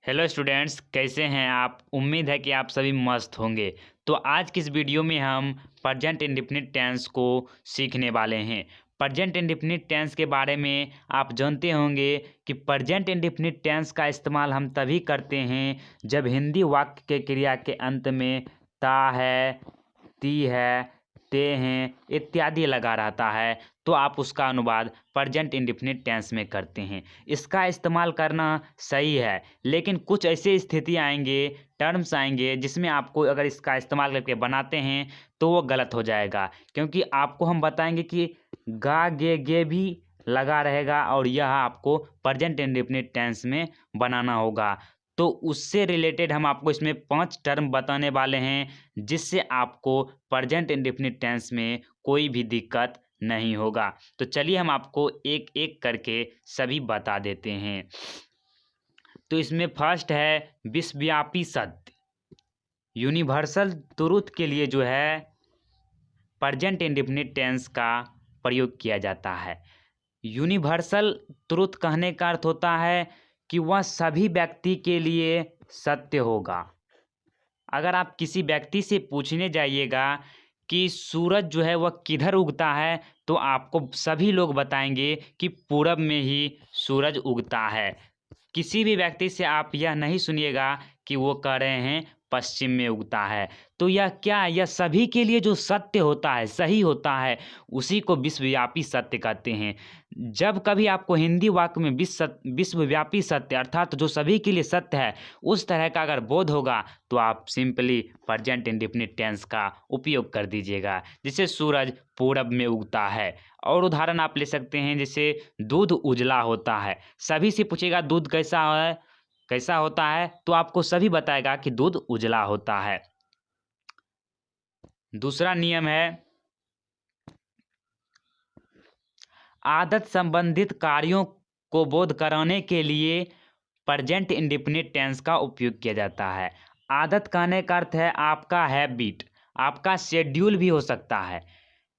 Hello students, कैसे हैं आप। उम्मीद है कि आप सभी मस्त होंगे। तो आज की इस वीडियो में हम प्रेजेंट इंडेफिनिट टेंस को सीखने वाले हैं। प्रेजेंट इंडेफिनिट टेंस के बारे में आप जानते होंगे कि प्रेजेंट इंडेफिनिट टेंस का इस्तेमाल हम तभी करते हैं जब हिंदी वाक्य के क्रिया के अंत में ता है, ती है, ते हैं इत्यादि लगा रहता है तो आप उसका अनुवाद प्रेजेंट इंडेफिनिट टेंस में करते हैं। इसका इस्तेमाल करना सही है, लेकिन कुछ ऐसे स्थिति आएंगे, टर्म्स आएंगे जिसमें आपको अगर इसका इस्तेमाल करके बनाते हैं तो वो गलत हो जाएगा, क्योंकि आपको हम बताएंगे कि गा गे भी लगा रहेगा और यह आपको प्रेजेंट इंडेफिनिट टेंस में बनाना होगा। तो उससे रिलेटेड हम आपको इसमें 5 टर्म बताने वाले हैं जिससे आपको प्रेजेंट इंडेफिनिट टेंस में कोई भी दिक्कत नहीं होगा। तो चलिए हम आपको एक एक करके सभी बता देते हैं। तो इसमें फर्स्ट है विश्वव्यापी सत्य। यूनिवर्सल ट्रुथ के लिए जो है प्रेजेंट इंडेफिनिट टेंस का प्रयोग किया जाता है। यूनिवर्सल ट्रुथ कहने का अर्थ होता है कि वह सभी व्यक्ति के लिए सत्य होगा। अगर आप किसी व्यक्ति से पूछने जाइएगा कि सूरज जो है वह किधर उगता है तो आपको सभी लोग बताएंगे कि पूरब में ही सूरज उगता है। किसी भी व्यक्ति से आप यह नहीं सुनिएगा कि वो कह रहे हैं पश्चिम में उगता है। तो यह क्या है, यह सभी के लिए जो सत्य होता है, सही होता है, उसी को विश्वव्यापी सत्य कहते हैं। जब कभी आपको हिंदी वाक्य में विश्वव्यापी सत्य अर्थात जो सभी के लिए सत्य है उस तरह का अगर बोध होगा तो आप सिंपली प्रेजेंट इंडेफिनिट टेंस का उपयोग कर दीजिएगा। जैसे सूरज पूरब में उगता है। और उदाहरण आप ले सकते हैं, जैसे दूध उजला होता है। सभी से पूछेगा दूध कैसा होता है तो आपको सभी बताएगा कि दूध उजला होता है। दूसरा नियम है आदत संबंधित कार्यों को बोध कराने के लिए प्रेजेंट इंडेफिनिट टेंस का उपयोग किया जाता है। आदत कहने का अर्थ है आपका हैबिट, आपका शेड्यूल भी हो सकता है।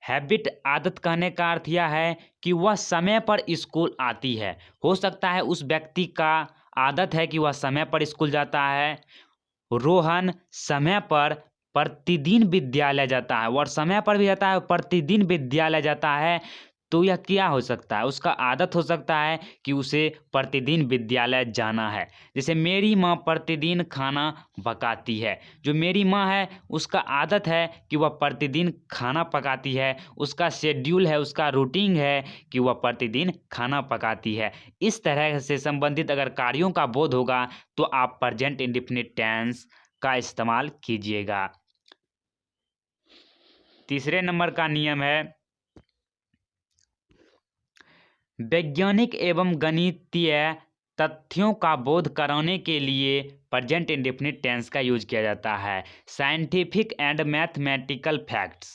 हैबिट आदत कहने का अर्थ यह है कि वह समय पर स्कूल आती है। हो सकता है उस व्यक्ति का आदत है कि वह समय पर स्कूल जाता है। रोहन समय पर प्रतिदिन विद्यालय जाता है और समय पर भी जाता है, प्रतिदिन विद्यालय जाता है। तो यह क्या हो सकता है, उसका आदत हो सकता है कि उसे प्रतिदिन विद्यालय जाना है। जैसे मेरी माँ प्रतिदिन खाना पकाती है। जो मेरी माँ है उसका आदत है कि वह प्रतिदिन खाना पकाती है, उसका शेड्यूल है, उसका रूटीन है कि वह प्रतिदिन खाना पकाती है। इस तरह से संबंधित अगर कार्यों का बोध होगा तो आप प्रेजेंट इंडेफिनिट टेंस का इस्तेमाल कीजिएगा। तीसरे नंबर का नियम है वैज्ञानिक एवं गणितीय तथ्यों का बोध कराने के लिए प्रेजेंट इंडेफिनिट टेंस का यूज किया जाता है। साइंटिफिक एंड मैथमेटिकल फैक्ट्स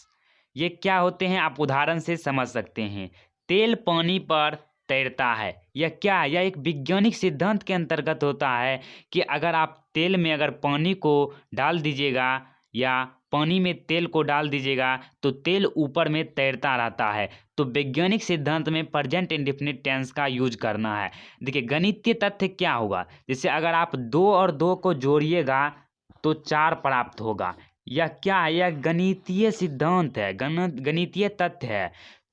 ये क्या होते हैं आप उदाहरण से समझ सकते हैं। तेल पानी पर तैरता है, यह क्या है, यह एक वैज्ञानिक सिद्धांत के अंतर्गत होता है कि अगर आप तेल में अगर पानी को डाल दीजिएगा या पानी में तेल को डाल दीजिएगा तो तेल ऊपर में तैरता रहता है। तो वैज्ञानिक सिद्धांत में प्रेजेंट इंडेफिनिट टेंस का यूज करना है। देखिए गणितीय तथ्य क्या होगा, जैसे अगर आप 2 और 2 को जोड़िएगा तो 4 प्राप्त होगा। यह क्या है, यह गणितीय सिद्धांत है, गणितीय तथ्य है।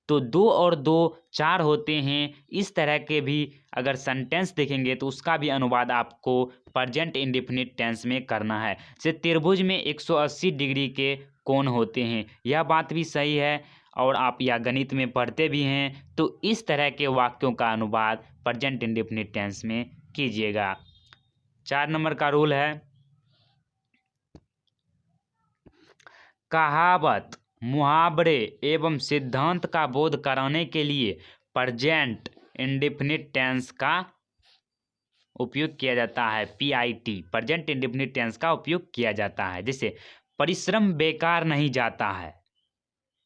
तो 2 और 2 4 होते हैं। इस तरह के भी अगर सेंटेंस देखेंगे तो उसका भी अनुवाद आपको प्रेजेंट इंडेफिनिट टेंस में करना है। जैसे त्रिभुज में 180 डिग्री के कोण होते हैं, यह बात भी सही है और आप या गणित में पढ़ते भी हैं। तो इस तरह के वाक्यों का अनुवाद प्रेजेंट इंडेफिनिट टेंस में कीजिएगा। 4 नंबर का रूल है कहावत, मुहावरे एवं सिद्धांत का बोध कराने के लिए प्रेजेंट इंडेफिनिट टेंस का उपयोग किया जाता है। PIT प्रेजेंट इंडेफिनिट टेंस का उपयोग किया जाता है। जैसे परिश्रम बेकार नहीं जाता है,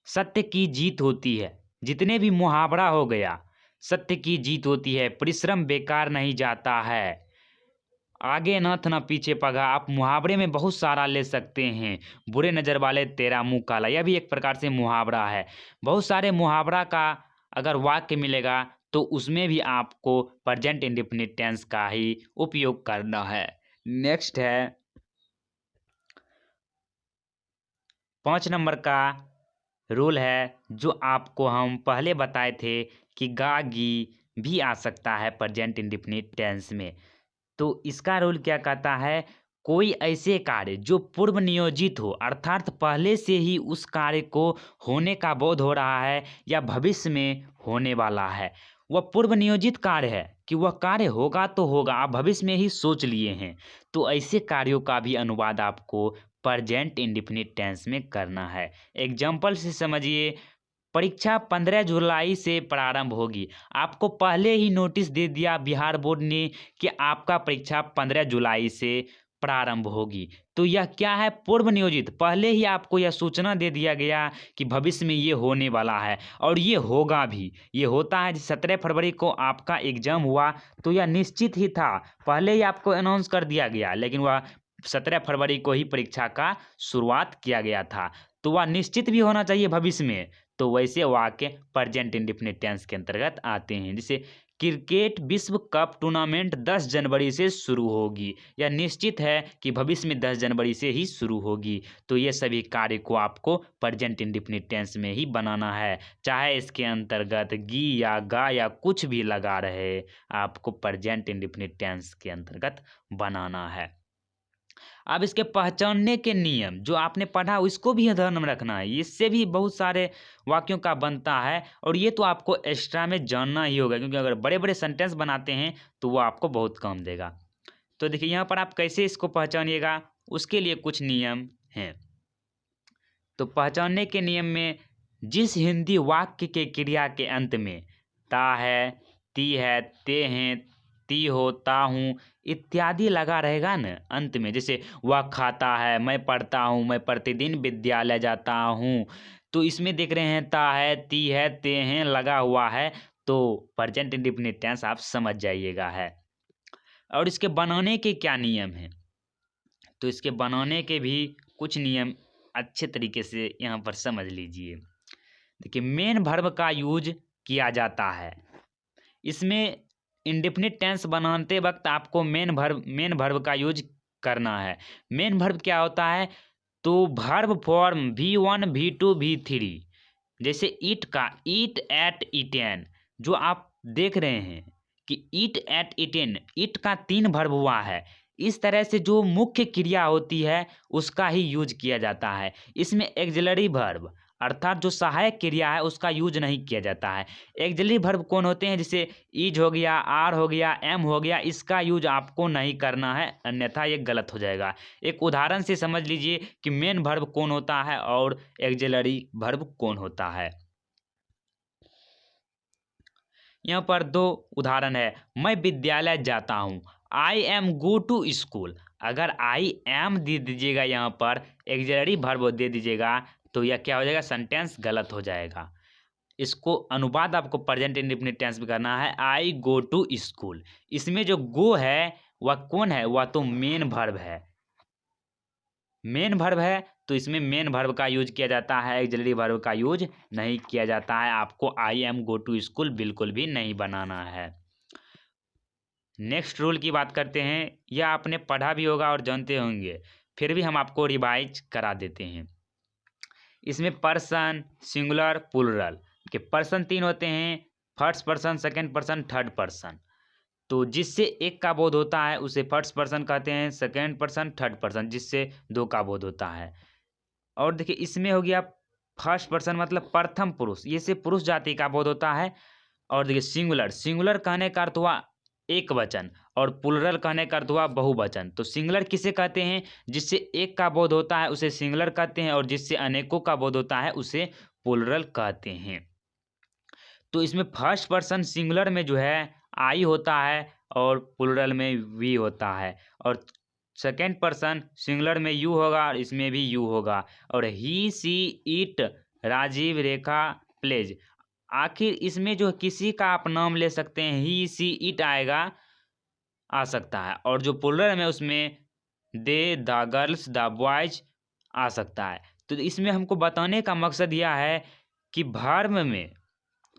सत्य की जीत होती है। जितने भी मुहावरा हो गया, सत्य की जीत होती है, परिश्रम बेकार नहीं जाता है, आगे नाथ ना पीछे पगा। आप मुहावरे में बहुत सारा ले सकते हैं। बुरे नज़र वाले तेरा मुंह काला, यह भी एक प्रकार से मुहावरा है। बहुत सारे मुहावरा का अगर वाक्य मिलेगा तो उसमें भी आपको प्रेजेंट इंडेफिनिट टेंस का ही उपयोग करना है। नेक्स्ट है 5 नंबर का रूल है जो आपको हम पहले बताए थे कि गा गी भी आ सकता है प्रेजेंट इंडेफिनिट टेंस में। तो इसका रूल क्या कहता है, कोई ऐसे कार्य जो पूर्व नियोजित हो अर्थात पहले से ही उस कार्य को होने का बोध हो रहा है या भविष्य में होने वाला है, वह पूर्व नियोजित कार्य है कि वह कार्य होगा तो होगा, आप भविष्य में ही सोच लिए हैं, तो ऐसे कार्यों का भी अनुवाद आपको प्रेजेंट इंडेफिनिट टेंस में करना है। एग्जाम्पल से समझिए, परीक्षा 15 जुलाई से प्रारंभ होगी। आपको पहले ही नोटिस दे दिया बिहार बोर्ड ने कि आपका परीक्षा 15 जुलाई से प्रारंभ होगी। तो यह क्या है, पूर्व नियोजित, पहले ही आपको यह सूचना दे दिया गया कि भविष्य में ये होने वाला है और ये होगा भी। ये होता है 17 फरवरी को आपका एग्जाम हुआ तो यह निश्चित ही था, पहले ही आपको अनाउंस कर दिया गया, लेकिन वह 17 फरवरी को ही परीक्षा का शुरुआत किया गया था, तो वह निश्चित भी होना चाहिए भविष्य में। तो वैसे वाक्य प्रेजेंट इंडेफिनिट टेंस के अंतर्गत आते हैं। जैसे क्रिकेट विश्व कप टूर्नामेंट 10 जनवरी से शुरू होगी, यह निश्चित है कि भविष्य में 10 जनवरी से ही शुरू होगी। तो ये सभी कार्य को आपको प्रेजेंट इंडेफिनिट टेंस में ही बनाना है, चाहे इसके अंतर्गत गी या गा या कुछ भी लगा रहे, आपको प्रेजेंट इंडेफिनिट टेंस के अंतर्गत बनाना है। अब इसके पहचानने के नियम जो आपने पढ़ा उसको भी ध्यान में रखना है, इससे भी बहुत सारे वाक्यों का बनता है और ये तो आपको एक्स्ट्रा में जानना ही होगा, क्योंकि अगर बड़े बड़े सेंटेंस बनाते हैं तो वो आपको बहुत काम देगा। तो देखिए यहाँ पर आप कैसे इसको पहचानिएगा, उसके लिए कुछ नियम हैं। तो पहचानने के नियम में जिस हिंदी वाक्य के क्रिया के अंत में ता है, ती है, ते हैं, ती हो, ता हूँ इत्यादि लगा रहेगा न अंत में, जैसे वह खाता है, मैं पढ़ता हूँ, मैं प्रतिदिन विद्यालय जाता हूँ, तो इसमें देख रहे हैं ता है, ती है, ते हैं लगा हुआ है, तो प्रेजेंट इंडेफिनिट टेंस आप समझ जाइएगा है। और इसके बनाने के क्या नियम हैं, तो इसके बनाने के भी कुछ नियम अच्छे तरीके से यहाँ पर समझ लीजिए। देखिए मेन वर्ब का यूज किया जाता है, इसमें इंडेफिनिट टेंस बनाते वक्त आपको मेन वर्ब का यूज करना है। मेन वर्ब क्या होता है, तो verb form V1 V2 V3, जैसे ईट का ईट एट ईटेन, जो आप देख रहे हैं कि ईट एट ईटेन, ईट का 3 वर्ब हुआ है, इस तरह से जो मुख्य क्रिया होती है उसका ही यूज किया जाता है। इसमें एक्सिलरी वर्ब अर्थात जो सहायक क्रिया है उसका यूज नहीं किया जाता है। एक्सिलरी वर्ब कौन होते हैं, जैसे इज हो गया, आर हो गया, एम हो गया, इसका यूज आपको नहीं करना है, अन्यथा ये गलत हो जाएगा। एक उदाहरण से समझ लीजिए कि मेन वर्ब कौन होता है और एक्सिलरी वर्ब कौन होता है। यहाँ पर 2 उदाहरण है, मैं विद्यालय जाता हूँ, I am go to school. अगर आई एम दे दीजिएगा यहाँ पर एक्सिलरी वर्ब दे दीजिएगा तो यह क्या हो जाएगा, सेंटेंस गलत हो जाएगा। इसको अनुवाद आपको प्रेजेंट इंडेफिनिट टेंस में करना है, आई गो टू स्कूल। इसमें जो गो है वह कौन है, वह तो मेन वर्ब है, मेन वर्ब है, तो इसमें मेन वर्ब का यूज किया जाता है, एक्सिलरी वर्ब का यूज नहीं किया जाता है। आपको I am go to school बिल्कुल भी नहीं बनाना है। नेक्स्ट रूल की बात करते हैं, यह आपने पढ़ा भी होगा और जानते होंगे, फिर भी हम आपको रिवाइज करा देते हैं। इसमें पर्सन, सिंगुलर, प्लूरल के पर्सन 3 होते हैं, first person, second person, third person. तो जिससे एक का बोध होता है उसे फर्स्ट पर्सन कहते हैं, सेकंड पर्सन, थर्ड पर्सन जिससे 2 का बोध होता है। और देखिए इसमें हो गया फर्स्ट पर्सन मतलब प्रथम पुरुष, ये से पुरुष जाति का बोध होता है। और देखिए सिंगुलर, सिंगुलर कहने का अर्थ हुआ एक वचन और प्लूरल कहने का अर्थ हुआ बहुवचन। तो सिंगुलर किसे कहते हैं, जिससे एक का बोध होता है उसे सिंगुलर कहते हैं और जिससे अनेकों का बोध होता है उसे प्लूरल कहते हैं। तो इसमें फर्स्ट पर्सन सिंगुलर में जो है आई होता है और प्लूरल में वी होता है, और सेकेंड पर्सन सिंगुलर में यू होगा और इसमें भी यू होगा। और ही, she, it, Rajiv, Rekha, pledge, आखिर इसमें जो किसी का आप नाम ले सकते हैं, ही, सी, इट आएगा, आ सकता है, और जो प्लूरल में उसमें दे, द गर्ल्स, द बॉयज आ सकता है। तो इसमें हमको बताने का मकसद यह है कि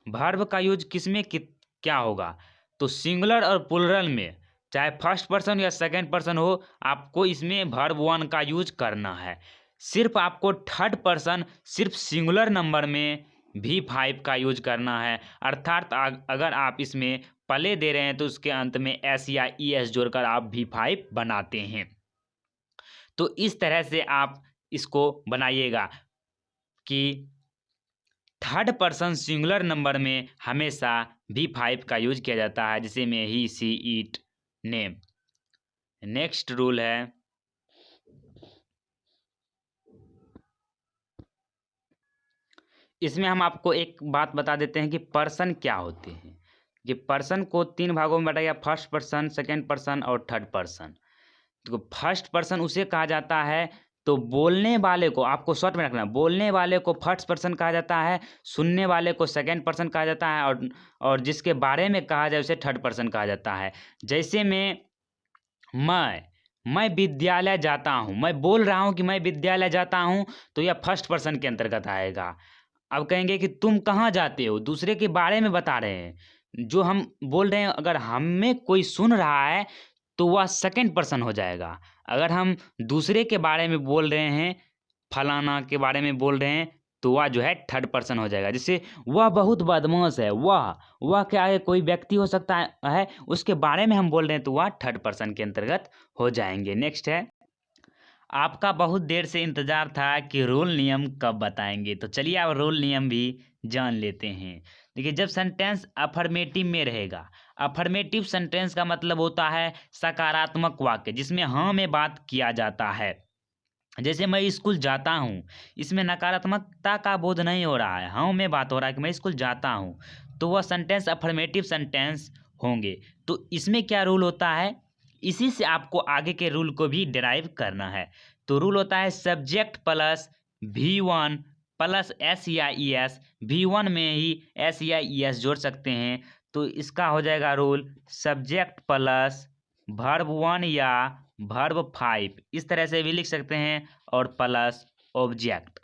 वर्ब का यूज किस में क्या होगा, तो सिंगुलर और प्लूरल में चाहे फर्स्ट पर्सन या सेकंड पर्सन हो, आपको इसमें वर्ब वन का यूज करना है। सिर्फ आपको थर्ड पर्सन सिर्फ सिंगुलर नंबर में V5 का यूज करना है, अर्थात अगर आप इसमें पले दे रहे हैं तो उसके अंत में S या ES जोड़कर आप V5 बनाते हैं। तो इस तरह से आप इसको बनाइएगा कि थर्ड पर्सन सिंगुलर नंबर में हमेशा V5 का यूज किया जाता है, जिसे में he she it name. Next rule है, इसमें हम आपको एक बात बता देते हैं कि पर्सन क्या होते हैं। कि पर्सन को 3 भागों में बांटा गया, फर्स्ट पर्सन, सेकंड पर्सन और थर्ड पर्सन। तो फर्स्ट पर्सन उसे कहा जाता है, तो बोलने वाले को आपको शॉर्ट में रखना है, बोलने वाले को फर्स्ट पर्सन कहा जाता है, सुनने वाले को सेकंड पर्सन कहा जाता है, और जिसके बारे में कहा जाए उसे थर्ड पर्सन कहा जाता है। जैसे मैं विद्यालय जाता हूँ, मैं बोल रहा हूँ कि मैं विद्यालय जाता हूँ, तो यह फर्स्ट पर्सन के अंतर्गत आएगा। अब कहेंगे कि तुम कहाँ जाते हो, दूसरे के बारे में बता रहे हैं। जो हम बोल रहे हैं अगर हमें कोई सुन रहा है तो वह सेकंड पर्सन हो जाएगा। अगर हम दूसरे के बारे में बोल रहे हैं, फलाना के बारे में बोल रहे हैं, तो वह जो है थर्ड पर्सन हो जाएगा। जैसे वह बहुत बदमाश है, वह क्या है, कोई व्यक्ति हो सकता है, उसके बारे में हम बोल रहे हैं तो वह थर्ड पर्सन के अंतर्गत हो जाएंगे। नेक्स्ट है, आपका बहुत देर से इंतजार था कि रूल नियम कब बताएंगे। तो चलिए अब रूल नियम भी जान लेते हैं। देखिए, जब सेंटेंस अफर्मेटिव में रहेगा, अफर्मेटिव सेंटेंस का मतलब होता है सकारात्मक वाक्य जिसमें हाँ में बात किया जाता है। जैसे मैं स्कूल जाता हूँ, इसमें नकारात्मकता का बोध नहीं हो रहा है, हाँ में बात हो रहा है कि मैं स्कूल जाता हूँ, तो वह सेंटेंस अफर्मेटिव सेंटेंस होंगे। तो इसमें क्या रूल होता है, इसी से आपको आगे के रूल को भी डिराइव करना है। तो रूल होता है subject plus V1 plus S या ES, V1 में ही S या ES जोड़ सकते हैं। तो इसका हो जाएगा रूल सब्जेक्ट प्लस वर्ब 1 या वर्ब 5, इस तरह से भी लिख सकते हैं, और प्लस ऑब्जेक्ट।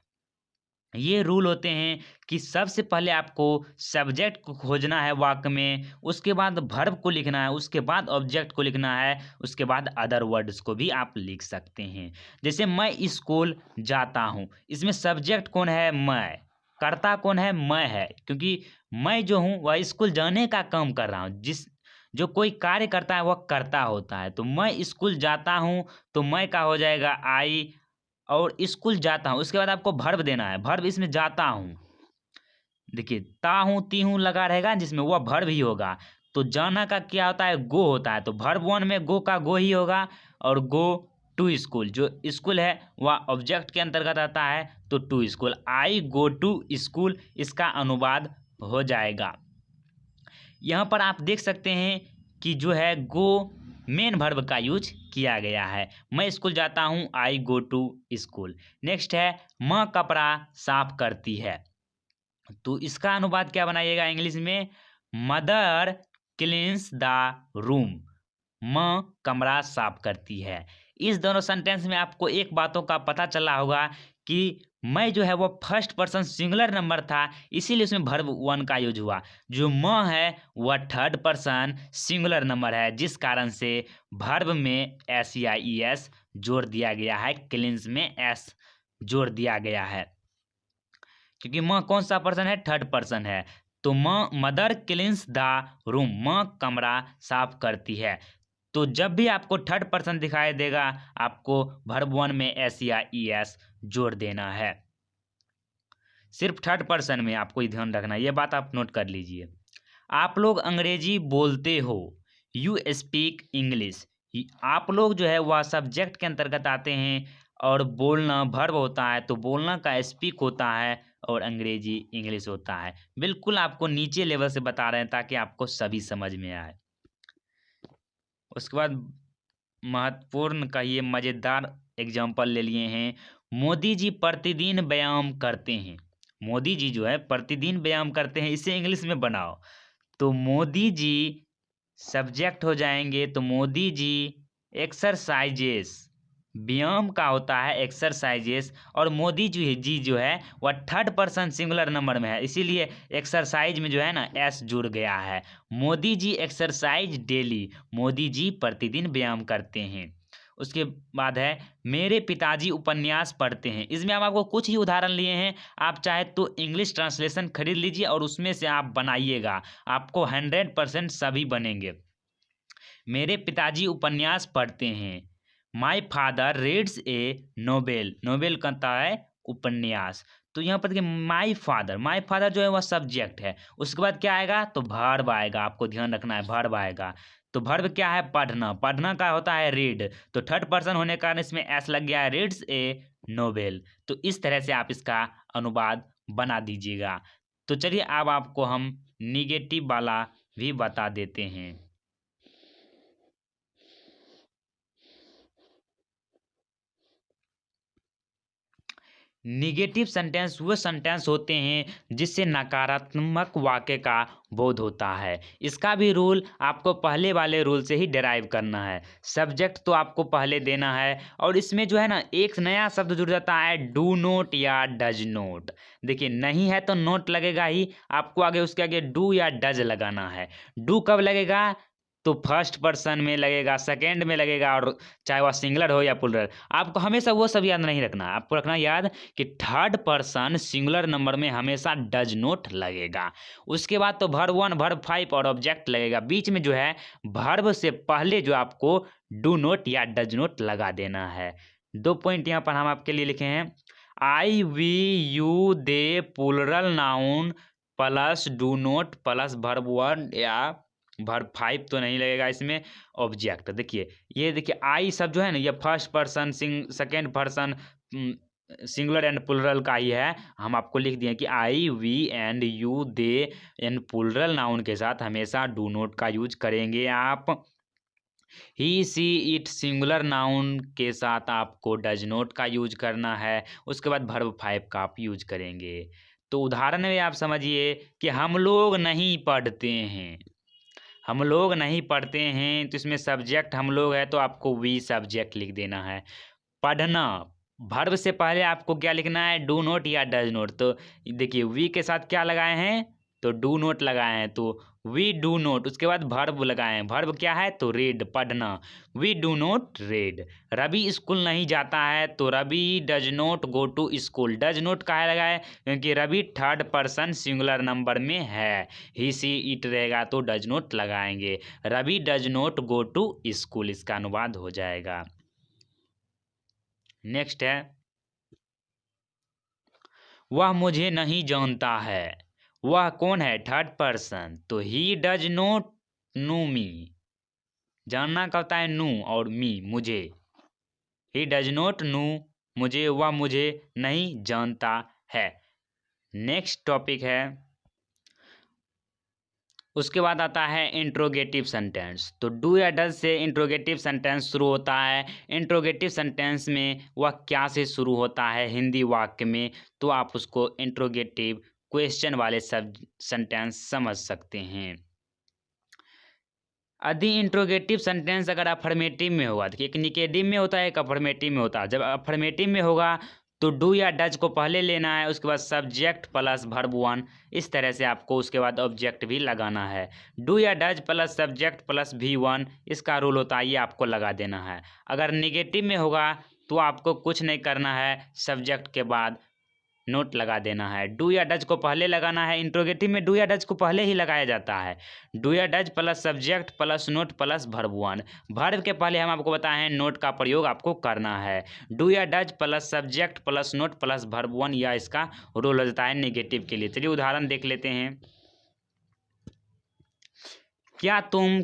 ये रूल होते हैं कि सबसे पहले आपको सब्जेक्ट को खोजना है वाक्य में, उसके बाद वर्ब को लिखना है, उसके बाद ऑब्जेक्ट को लिखना है, उसके बाद अदर वर्ड्स को भी आप लिख सकते हैं। जैसे मैं स्कूल जाता हूँ, इसमें सब्जेक्ट कौन है, मैं, कर्ता कौन है, मैं है, क्योंकि मैं जो हूँ वह स्कूल जाने का काम कर रहा हूँ। जो कोई कार्य करता है वह कर्ता होता है। तो मैं स्कूल जाता हूँ, तो मैं का हो जाएगा आई, और स्कूल जाता हूँ, उसके बाद आपको वर्ब देना है। वर्ब इसमें जाता हूँ, देखिए ता हूँ ती हूँ लगा रहेगा जिसमें वह वर्ब ही होगा। तो जाना का क्या होता है, गो होता है, तो वर्ब 1 में गो का गो ही होगा, और गो टू स्कूल, जो स्कूल है वह ऑब्जेक्ट के अंतर्गत आता है, तो to school, I go to school, इसका अनुवाद हो जाएगा। यहाँ पर आप देख सकते हैं कि जो है गो मेन वर्ब का यूज किया गया है। मैं स्कूल जाता हूँ, आई गो टू स्कूल। नेक्स्ट है माँ कपड़ा साफ करती है, तो इसका अनुवाद क्या बनाइएगा इंग्लिश में, मदर क्लीन्स द रूम, माँ कमरा साफ करती है। इस दोनों सेंटेंस में आपको एक बातों का पता चला होगा कि मैं जो है वो फर्स्ट पर्सन सिंगुलर नंबर था, इसीलिए उसमें वर्ब 1 का यूज हुआ। जो माँ है वह थर्ड पर्सन सिंगुलर नंबर है, जिस कारण से वर्ब में S या ES जोड़ दिया गया है, क्लीन्स में S जोड़ दिया गया है, क्योंकि माँ कौन सा पर्सन है, थर्ड पर्सन है। तो माँ मदर क्लीन्स द रूम, माँ कमरा साफ करती है। तो जब भी आपको थर्ड पर्सन दिखाई देगा, आपको वर्ब 1 में S या ES जोड़ देना है। सिर्फ थर्ड पर्सन में आपको ध्यान रखना है, ये बात आप नोट कर लीजिए। आप लोग अंग्रेजी बोलते हो, यू स्पीक इंग्लिश, आप लोग जो है वह सब्जेक्ट के अंतर्गत आते हैं, और बोलना वर्ब होता है, तो बोलना का स्पीक होता है, और अंग्रेजी इंग्लिश होता है। बिल्कुल आपको नीचे लेवल से बता रहे हैं ताकि आपको सभी समझ में आए। उसके बाद महत्वपूर्ण का ये मज़ेदार एग्जाम्पल ले लिए हैं, मोदी जी प्रतिदिन व्यायाम करते हैं। मोदी जी जो है प्रतिदिन व्यायाम करते हैं, इसे इंग्लिश में बनाओ। तो मोदी जी सब्जेक्ट हो जाएंगे, तो मोदी जी एक्सरसाइजेस, व्यायाम का होता है एक्सरसाइजेस, और मोदी जी जो है वह थर्ड पर्सन सिंगुलर नंबर में है, इसीलिए एक्सरसाइज में जो है ना एस जुड़ गया है। मोदी जी एक्सरसाइज डेली, मोदी जी प्रतिदिन व्यायाम करते हैं। उसके बाद है मेरे पिताजी उपन्यास पढ़ते हैं। इसमें हम आपको कुछ ही उदाहरण लिए हैं, आप चाहे तो इंग्लिश ट्रांसलेशन खरीद लीजिए और उसमें से आप बनाइएगा, आपको 100% सभी बनेंगे। मेरे पिताजी उपन्यास पढ़ते हैं। My father reads A novel, novel कहता है उपन्यास। तो यहाँ पर देखिए माई फादर जो है वह सब्जेक्ट है, उसके बाद क्या आएगा तो वर्ब आएगा, आपको ध्यान रखना है वर्ब आएगा। तो वर्ब क्या है पढ़ना, पढ़ना का होता है रीड, तो थर्ड पर्सन होने का कारण इसमें एस लग गया है, रीड्स ए नोवेल। तो इस तरह से आप इसका अनुवाद बना दीजिएगा। तो चलिए अब आपको हम निगेटिव वाला भी बता देते हैं। निगेटिव सेंटेंस वो सेंटेंस होते हैं जिससे नकारात्मक वाक्य का बोध होता है। इसका भी रूल आपको पहले वाले रूल से ही डिराइव करना है। सब्जेक्ट तो आपको पहले देना है, और इसमें जो है ना एक नया शब्द जुड़ जाता है, डू नोट या डज नोट। देखिए नहीं है तो नोट लगेगा ही, आपको आगे उसके आगे डू या डज लगाना है। डू कब लगेगा तो फर्स्ट पर्सन में लगेगा, सेकेंड में लगेगा, और चाहे वह सिंगुलर हो या प्लूरल। आपको हमेशा वो सब याद नहीं रखना, आपको रखना याद कि थर्ड पर्सन सिंगुलर नंबर में हमेशा डज नोट लगेगा। उसके बाद तो वर्ब 1 वर्ब 5 और ऑब्जेक्ट लगेगा। बीच में जो है वर्ब से पहले जो आपको डू नोट या डज नोट लगा देना है। 2 पॉइंट यहाँ पर हम आपके लिए लिखे हैं, I we you they plural noun plus do not plus verb 1 या वर्ब 5 तो नहीं लगेगा इसमें, ऑब्जेक्ट। देखिए ये देखिए आई सब जो है ना ये first person second person singular and plural का ही है। हम आपको लिख दिए कि I we and you they and plural noun के साथ हमेशा डू नोट का यूज करेंगे आप। He she it singular noun के साथ आपको डज नोट का यूज करना है। उसके बाद वर्ब 5 का आप यूज करेंगे। तो उदाहरण में आप समझिए कि हम लोग नहीं पढ़ते हैं, हम लोग नहीं पढ़ते हैं, तो इसमें सब्जेक्ट हम लोग है तो आपको वी सब्जेक्ट लिख देना है। पढ़ना वर्ब से पहले आपको क्या लिखना है, डू नोट या डज नोट। तो देखिए वी के साथ क्या लगाए हैं तो डू नोट लगाए हैं, तो वी डू नोट। उसके बाद वर्ब लगाए हैं, वर्ब क्या है तो रीड, पढ़ना, we do not read. Ravi school नहीं जाता है तो Ravi does not go to school. Does not काहे लगाए क्योंकि Ravi third person singular number में है, ही सी इट रहेगा तो डज नोट लगाएंगे, Ravi does not go to school, इसका अनुवाद हो जाएगा। नेक्स्ट है, वह मुझे नहीं जानता है। वह कौन है थर्ड पर्सन, तो ही डज नोट नो मी। जानना का होता है नो और मी मुझे, ही डज नोट नो मुझे, वह मुझे नहीं जानता है। नेक्स्ट टॉपिक है, उसके बाद आता है इंट्रोगेटिव सेंटेंस। तो डू या डज से इंट्रोगेटिव सेंटेंस शुरू होता है। इंट्रोगेटिव सेंटेंस में वह क्या से शुरू होता है हिंदी वाक्य में, तो आप उसको इंट्रोगेटिव क्वेश्चन वाले सब सेंटेंस समझ सकते हैं। यदि इंट्रोगेटिव सेंटेंस अगर अफर्मेटिव में होगा, देखिए एक निगेटिव में होता है एक अफर्मेटिव में होता है। जब अफर्मेटिव में होगा तो डू या डज को पहले लेना है, उसके बाद सब्जेक्ट प्लस वर्ब 1, इस तरह से आपको उसके बाद ऑब्जेक्ट भी लगाना है। डू या does plus subject plus V1 इसका रूल होता है, ये आपको लगा देना है। अगर निगेटिव में होगा तो आपको कुछ नहीं करना है, सब्जेक्ट के बाद नोट लगा देना है। डू या डज को पहले लगाना है, इंट्रोगेटिव में डू या डज को पहले ही लगाया जाता है। डू या does plus subject plus note plus verb 1, verb के पहले हम आपको बताए हैं नोट का प्रयोग आपको करना है। डू या does plus subject plus note plus verb 1 या इसका रूल हो जाता है निगेटिव के लिए। चलिए उदाहरण देख लेते हैं। क्या तुम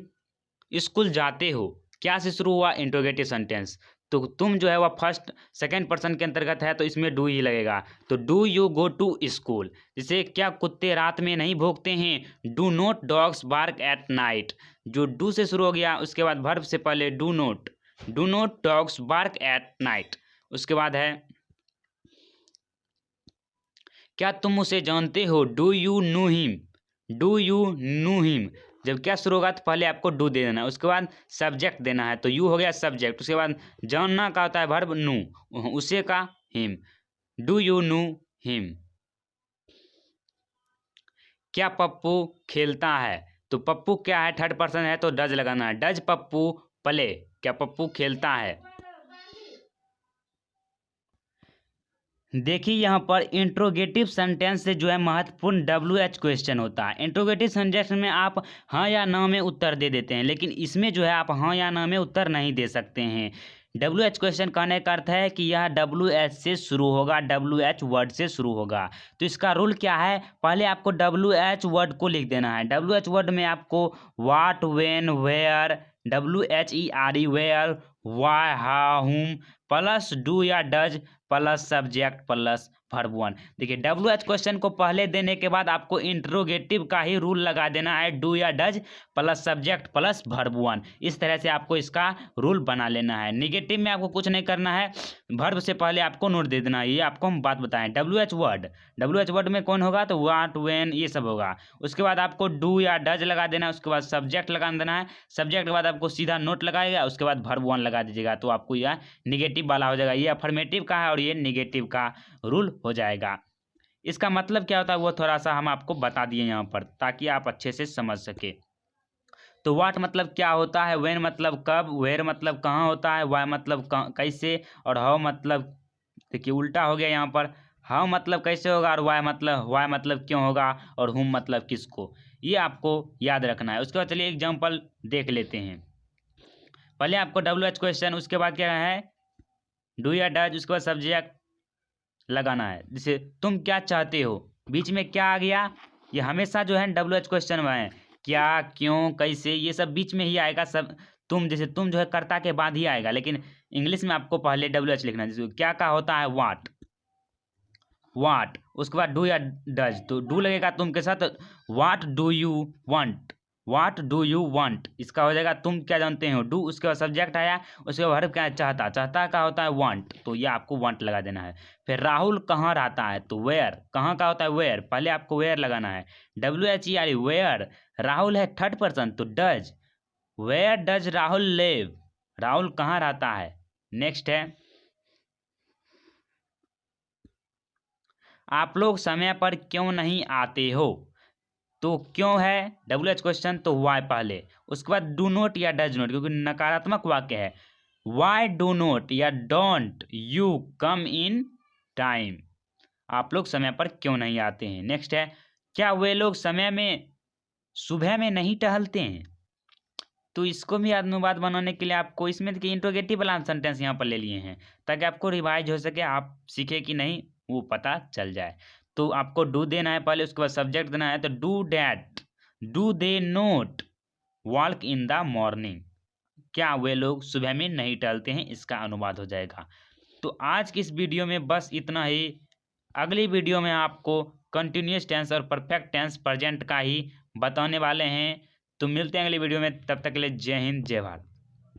स्कूल जाते हो, क्या से शुरू हुआ इंट्रोगेटिव सेंटेंस, तो तुम जो है वह फर्स्ट सेकेंड पर्सन के अंतर्गत है तो इसमें डू ही लगेगा। तो do you go to school. जैसे क्या कुत्ते रात में नहीं भौंकते हैं, do not dogs bark at night. जो डू से शुरू हो गया उसके बाद वर्ब से पहले do not dogs bark at night. उसके बाद है, क्या तुम उसे जानते हो, do you know him, do you know him. जब क्या शुरू होगा तो पहले आपको डू दे देना है, उसके बाद सब्जेक्ट देना है। तो यू हो गया सब्जेक्ट, उसके बाद जानना का होता है वर्ब नो, उसे का him, do you know him. क्या पप्पू खेलता है, तो पप्पू क्या है, थर्ड पर्सन है तो डज लगाना है। डज पप्पू प्ले, क्या पप्पू खेलता है। देखिए यहाँ पर इंट्रोगेटिव सेंटेंस से जो है महत्वपूर्ण WH क्वेश्चन होता है। इंट्रोगेटिव सेंटेंस में आप हाँ या ना में उत्तर दे देते हैं, लेकिन इसमें जो है आप हाँ या ना में उत्तर नहीं दे सकते हैं। WH क्वेश्चन कहने का अर्थ है कि यह WH से शुरू होगा, WH वर्ड से शुरू होगा। तो इसका रूल क्या है, पहले आपको WH वर्ड को लिख देना है। WH वर्ड में आपको what, when, where, WHERE where, why, how, whom plus do या does plus subject plus verb one. देखिए WH क्वेश्चन को पहले देने के बाद आपको इंट्रोगेटिव का ही रूल लगा देना है, डू या does plus subject plus verb one. इस तरह से आपको इसका रूल बना लेना है। निगेटिव में आपको कुछ नहीं करना है, वर्ब से पहले आपको नोट दे देना है। ये आपको हम बात बताएं। WH वर्ड में कौन होगा, तो वाट, वेन ये सब होगा। उसके बाद आपको डू या डज लगा देना है, उसके बाद सब्जेक्ट लगा देना है। सब्जेक्ट के बाद आपको सीधा नोट लगाएगा, उसके बाद वर्ब वन लगा दीजिएगा, तो आपको यह निगेटिव वाला हो जाएगा। ये अफर्मेटिव का है और ये निगेटिव का रूल हो जाएगा। इसका मतलब क्या होता है वो थोड़ा सा हम आपको बता दिए यहाँ पर, ताकि आप अच्छे से समझ सके। तो वाट मतलब क्या होता है, वेन मतलब कब, वेयर मतलब कहाँ होता है, वाई मतलब कैसे, और हाउ मतलब, देखिए उल्टा हो गया यहाँ पर, हाउ मतलब कैसे होगा और वाई मतलब क्यों होगा, और हुम मतलब किसको। ये आपको याद रखना है। उसके बाद चलिए एग्जाम्पल देख लेते हैं। पहले आपको WH क्वेश्चन, उसके बाद क्या है डू या डज, उसके बाद सब्जेक्ट लगाना है। जैसे तुम क्या चाहते हो, बीच में क्या आ गया, ये हमेशा जो है WH क्वेश्चन में है, क्या, क्यों, कैसे, ये सब बीच में ही आएगा। सब तुम, जैसे तुम जो है कर्ता के बाद ही आएगा, लेकिन इंग्लिश में आपको पहले WH लिखना है। जैसे क्या का होता है वाट, उसके बाद डू या डज, तो डू लगेगा तुम के साथ, what do you want, what do you want, इसका हो जाएगा तुम क्या जानते हो, डू, उसके बाद सब्जेक्ट आया, उसके बाद वर्ब क्या है, चाहता, चाहता का होता है वांट, तो ये आपको वांट लगा देना है। फिर राहुल कहाँ रहता है, तो वेयर, कहाँ का होता है वेयर, पहले आपको वेयर लगाना है। WHERE वेयर, राहुल है थर्ड पर्सन तो does, where does Rahul live, Rahul कहाँ रहता है। नेक्स्ट है आप लोग समय पर क्यों नहीं आते हो, तो क्यों है WH क्वेश्चन, तो वाई पहले, उसके बाद डू नोट या डज नोट, क्योंकि नकारात्मक वाक्य है। वाई डू नोट या don't you come in time, आप लोग समय पर क्यों नहीं आते हैं। नेक्स्ट है क्या वे लोग समय में सुबह में नहीं टहलते हैं, तो इसको भी अनुवाद बनाने के लिए आपको इसमें देखिए इंट्रोगेटिव वाला सेंटेंस यहाँ पर ले लिए हैं, ताकि आपको रिवाइज हो सके, आप सीखे कि नहीं वो पता चल जाए। तो आपको डू देना है पहले, उसके बाद सब्जेक्ट देना है। तो do that, do they note walk in the morning, क्या वे लोग सुबह में नहीं टहलते हैं, इसका अनुवाद हो जाएगा। तो आज की इस वीडियो में बस इतना ही। अगली वीडियो में आपको कंटिन्यूस टेंस और परफेक्ट टेंस प्रेजेंट का ही बताने वाले हैं। तो मिलते हैं अगली वीडियो में, तब तक के लिए जय हिंद जय भारत।